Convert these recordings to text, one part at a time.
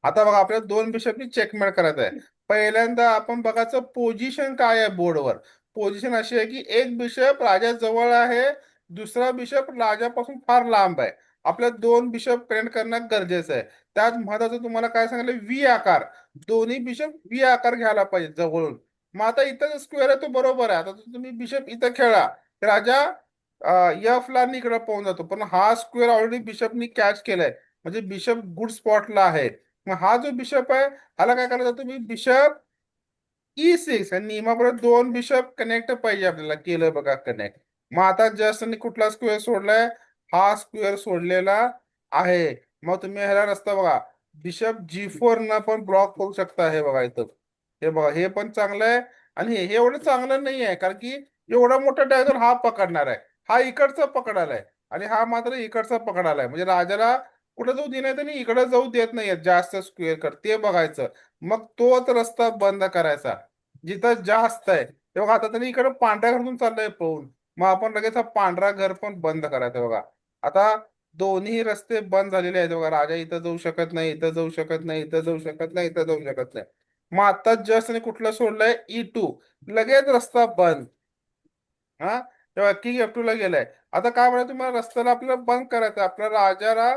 आता बघा आपल्याला दोन बिशपनी चेकमेट करायचं आहे. पहिल्यांदा आपण बघायचं पोझिशन काय आहे बोर्डवर. पोझिशन अशी आहे की एक बिशप राजाजवळ आहे, दुसरा बिशप राजापासून फार लांब आहे. आपल्याला दोन बिशप कनेक्ट करणं गरजेचं आहे. त्यात महत्वाचं तुम्हाला काय सांगितलं, व्ही आकार. दोन्ही बिशप व्ही आकार घ्यायला पाहिजे जवळून. मग आता इथं स्क्वेअर आहे तो बरोबर आहे. आता तुम्ही बिशप इथं खेळा, राजा एफ ला इकडे पाहून जातो, पण हा स्क्वेअर ऑलरेडी बिशपनी कॅच केलाय, म्हणजे बिशप गुड स्पॉटला आहे. मग हा जो बिशप आहे, ह्याला काय करायचं, तुम्ही बिशप E6 आणि नियमाप्रमाणे दोन बिशप कनेक्ट पाहिजे आपल्याला, केलं बघा कनेक्ट. मग आता जस्ट कुठला स्क्वेअर सोडलाय, हा स्क्वेअर सोडलेला आहे. मग तुम्ही ह्याला रस्ता बघा, बिशप G4 न पण ब्लॉक करू शकता. हे बघा इथं, हे बघा हे पण चांगलं आहे. आणि हे एवढं चांगलं नाही आहे, कारण की एवढा मोठा डायगोनल हा पकडणार आहे, हा इकडचा पकडायला आहे आणि हा मात्र इकडचा पकडायला आहे. म्हणजे राजाला कुठे जाऊ दे नाही, त्यांनी इकडे जाऊ देत नाहीये जास्त स्क्वेअर कर, ते बघायचं. मग तोच रस्ता बंद करायचा जिथं जास्त आहे. तेव्हा आता त्यांनी इकडे पांढऱ्या घरातून चाललंय पळून, मग आपण लगेच हा पांढरा घर पण बंद करायचं बघा. आता दोन्ही रस्ते बंद झालेले आहेत बघा. राजा इथं जाऊ शकत नाही, इथं जाऊ शकत नाही, इथं जाऊ शकत नाही, इथं जाऊ शकत नाही. मग आता जस्ट कुठलं सोडलंय, E2, लगेच रस्ता बंद. हा, तेव्हा किंग F2 ला गेलाय. आता काय म्हणा, तुम्हाला रस्त्याला आपल्याला बंद करायचं, आपल्या राजाला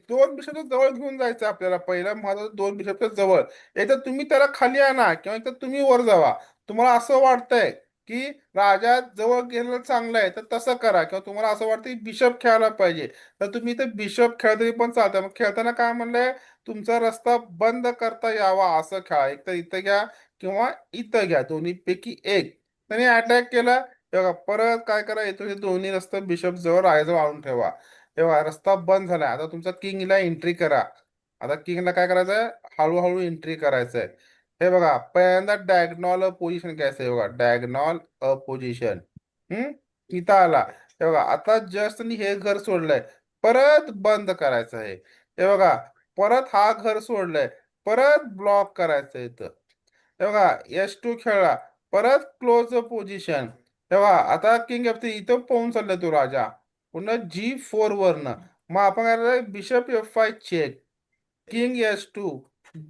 दोन बिशपच्या जवळ घेऊन जायचं आपल्याला. पहिला महत्वाचं दोन बिशपच्या जवळ. एकतर तुम्ही त्याला खाली आणा किंवा एकतर तुम्ही वर जावा. तुम्हाला असं वाटतंय की राजा जवळ गेलं चांगलं आहे तर तसं करा, किंवा तुम्हाला असं वाटतं की बिशप खेळायला पाहिजे तर तुम्ही इथे बिशप खेळा तरी पण चालतं. मग खेळताना काय म्हणलंय, तुमचा रस्ता बंद करता यावा असं खेळा. एक तर इथं घ्या किंवा इथं घ्या, दोन्ही पैकी एक. त्याने अटॅक केला, तेव्हा परत काय करा, येतो हे दोन्ही रस्ते बिशप जवळ राजाजवळ आणून ठेवा. तेव्हा रस्ता बंद झालाय. आता तुमचा किंगला एंट्री करा. आता किंगला काय करायचंय, हळूहळू एंट्री करायचंय. हे बघा, पहिल्यांदा डायगनॉल पोझिशन घ्यायचंय. हे बघा, डायगनॉल पोझिशन. इथं आला. हे बघा, आता जस्ट हे घर सोडलंय, परत बंद करायचं आहे. हे बघा, परत हा घर सोडलंय, परत ब्लॉक करायचं इथं. हे बघा, S2 खेळला, परत क्लोज पोझिशन. तेव्हा आता किंग F3 इथं पाहून चाललाय तो राजा, पुन्हा G4 वरनं. मग आपण काय करायचं, bishop F5 check, king S2,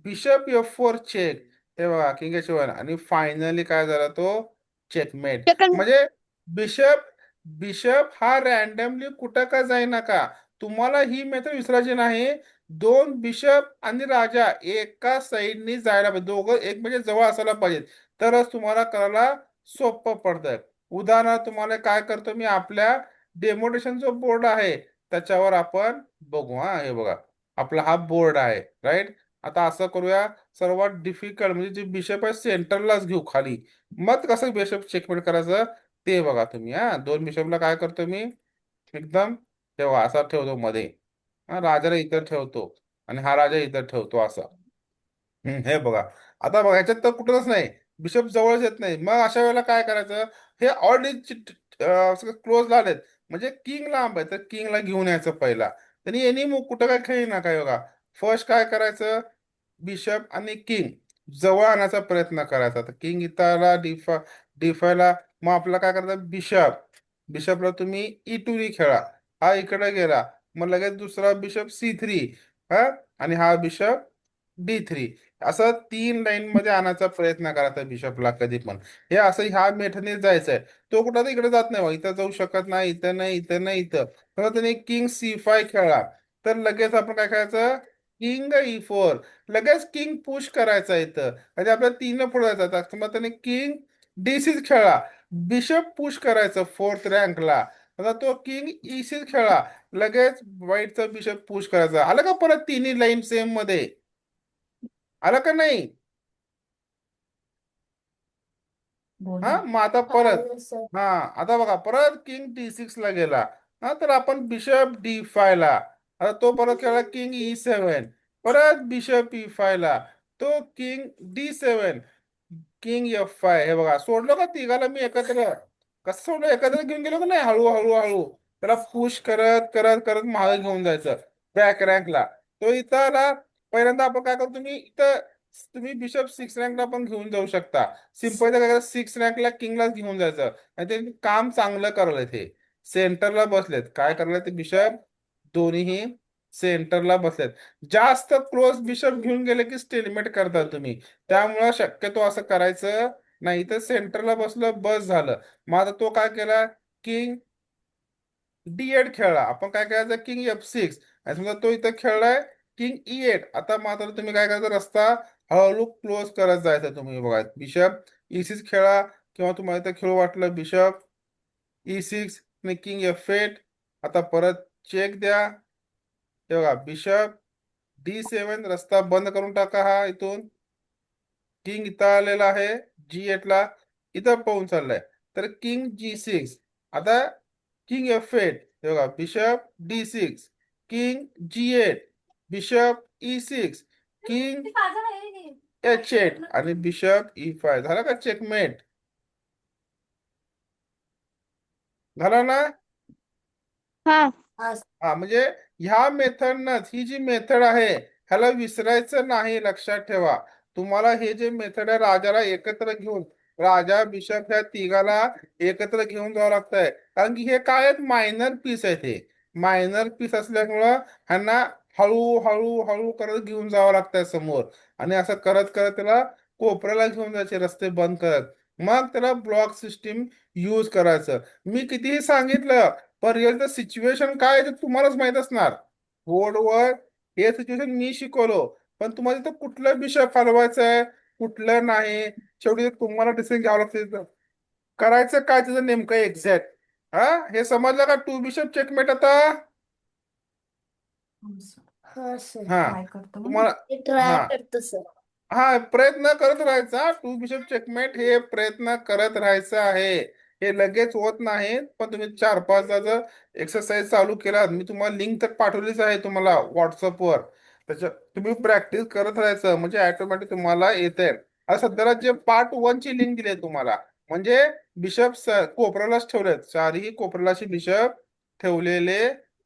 bishop F4 check. हे बघा, किंग H1 आणि फायनली काय झाला तो, चेकमेट. सेकंड. म्हणजे बिशप बिशप हा रॅन्डमली कुठं का जाईना का, तुम्हाला ही मेथड विसरायची नाही. दोन बिशप आणि राजा एका साईडनी जायला पाहिजे, दोघं एकमेकांच्या जवळ असायला पाहिजेत, तरच तुम्हाला करायला सोपं पडतंय. उदाहरणार्थ तुम्हाला काय करतो मी, आपल्या डेमोटेशन जो बोर्ड आहे त्याच्यावर आपण बघू. हा, हे बघा, आपला हा बोर्ड आहे, राईट. आता असं करूया, सर्वात डिफिकल्ट म्हणजे जे बिशप आहे सेंटरलाच घेऊ खाली. मग कसं बिशप चेकमेट करायचं ते बघा तुम्ही. हा, दोन बिशपला काय करतो मी, एकदम तेव्हा असा ठेवतो मध्ये. हा, राजाला इथं ठेवतो आणि हा राजा इथं ठेवतो असा. हे बघा, आता बघा ह्याच्यात तर कुठंच नाही, बिशप जवळच येत नाही. मग अशा वेळेला काय करायचं, हे ऑलरेडी क्लोज झालेत, म्हणजे किंग लांब आहे, तर किंगला घेऊन यायचं पहिला. त्यांनी एनी मूव कुठं काय खेळी ना काय बघा. फर्स्ट काय करायचं, बिशप आणि किंग जवळ आणायचा प्रयत्न करायचा. तर किंग इथं आला डिफायला, मग आपला काय करायचं, बिशपला तुम्ही E2 खेळा, हा इकडे गेला. मग लगेच दुसरा बिशप C3, हा, आणि हा बिशप D3. असं तीन लाईन मध्ये आणायचा प्रयत्न करायचा बिशपला कधी पण. हे असं ह्या मेथडने जायचंय. तो कुठं तर इकडे जात नाही बा, इथं जाऊ शकत नाही, इथं नाही, इथं नाही, इथं. तर त्याने किंग C5 खेळला, तर लगेच आपण काय करायचं, किंग E4, लगेच किंग पुश करायचा इथं, म्हणजे आपल्याला तीन पुढे जायचं. मग त्याने किंग D6 खेळला, बिशप पुश करायचं फोर्थ रँकला. आता तो किंग E6 खेळला, लगेच व्हाईटचा बिशप पुश करायचा. आलं का परत तिन्ही लाईन सेम मध्ये, आलं का नाही. हा, मग आता परत, हा, आता बघा परत किंग D6 ला गेला. हा, तर आपण बिशप D5 ला. आता तो परत खेळला किंग E7, परत बिशप E5 ला, तो किंग D7, किंग F5. हे बघा, सोडलो का तिघाला मी एकत्र, कसं सोडलं, एकत्र घेऊन गेलो का नाही, हळू हळू हळू त्याला पुश करत करत करत मागे घेऊन जायचं बॅक रँकला. तो इथं आला, पहिल्यांदा आपण काय करतो, तुम्ही इथं तुम्ही बिशप 6 रँकला पण घेऊन जाऊ शकता. सिंपल काय करायचं, 6 रँकला किंगलाच घेऊन जायचं. आणि ते काम चांगलं करायला ते सेंटरला बसलेत, काय करायला ते बिशप दोन्हीही सेंटरला बसलेत. जास्त क्लोज बिशप घेऊन गेले की स्टेलमेट करता तुम्ही. त्यामुळं शक्यतो असं करायचं नाही. तर सेंटरला बसलं बस झालं. मग आता तो काय केला, किंग D8 खेळला. आपण काय करायचं, किंग F6. आणि समजा तो इथं खेळलाय किंग E8. आता मात्र तुम्ही काय करायचं, रस्ता हळूहळू क्लोज करत जायचं. तुम्ही बघा बिशप E6 खेळा, किंवा तुम्हाला इथं खेळू वाटलं बिशप E6 आणि किंग F8. आता परत चेक द्या. हे बघा बिशप D7, रस्ता बंद करून टाका हा इथून. किंग इथं आलेला आहे G8 ला, इथं पाहून चाललाय. तर किंग G6. आता किंग F8, हे बघा bishop D6, king G8, bishop E6, king H8 आणि बिशप E5. झाला का चेकमेट? झाला ना? हा. हा, म्हणजे ह्या मेथडनच, ही जी मेथड आहे ह्याला विसरायचं नाही, लक्षात ठेवा. तुम्हाला हे जे मेथड आहे, राजाला एकत्र घेऊन, राजा बिशप ह्या तिघाला एकत्र घेऊन जावं लागतंय. कारण की हे काय आहेत, मायनर पीस आहेत. हे मायनर पीस असल्यामुळं ह्यांना हळू हळू हळू करत घेऊन जावं लागतंय समोर. आणि असं करत करत त्याला कोपऱ्याला घेऊन जायचे, रस्ते बंद करत. मग त्याला ब्लॉक सिस्टीम यूज करायचं. मी कितीही सांगितलं, पण रिअल तर सिच्युएशन काय आहे ते तुम्हालाच माहित असणार. बोर्डवर हे सिच्युएशन मी शिकवलो, पण तुम्हाला तिथं कुठलं बिशप हलवायचं आहे, कुठलं नाही, शेवटी ते तुम्हाला डिसिजन घ्यावं लागतं तिथं. करायचं काय तिथं नेमकं एक्झॅक्ट. हा, हे समजलं का, टू बिशप चेकमेट आता? हा सर, हा, ट्राय करतो मग. तुम्हाला, ट्राय हा करतो सर. हा, प्रयत्न करत राहायचा. टू बिशप चेकमेट हे प्रयत्न करत राहायचं आहे. हे लगेच होत नाही, पण तुम्ही 4-5 जर एक्सरसाइज चालू केला, मी तुम्हाला लिंक तर पाठवलीच आहे तुम्हाला व्हॉट्सअपवर. त्याच्या तुम्ही प्रॅक्टिस करत राहायचं, म्हणजे ऑटोमॅटिक तुम्हाला येते. आता सध्याला जे पार्ट 1 ची लिंक दिली आहे तुम्हाला, म्हणजे बिशप कोपऱ्यालाच ठेवलेत, चारही कोपऱ्यालाशी बिशप ठेवलेले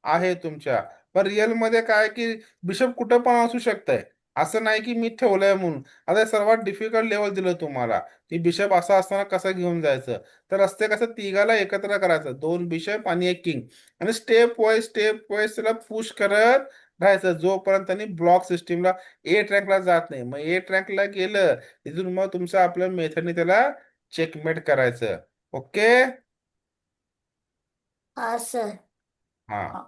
आहे तुमच्या. पण रिअल मध्ये काय की बिशप कुठं पण असू शकतंय. असं नाही की मी ठेवलंय म्हणून. आता हे सर्वात डिफिकल्ट लेवल दिलं तुम्हाला, की बिशप असा असताना कसं घेऊन जायचं. तर रस्ते कसं तिघाला एकत्र करायचं, 2 बिशप आणि 1 किंग. आणि स्टेप वाईज त्याला पुश करत राहायचं, जोपर्यंत त्यांनी ब्लॉक सिस्टीमला रँकला जात नाही. मग रँकला गेलं, तिथून मग तुमचं आपल्या मेथडने त्याला चेकमेट करायचं. ओके. हा सर. हा.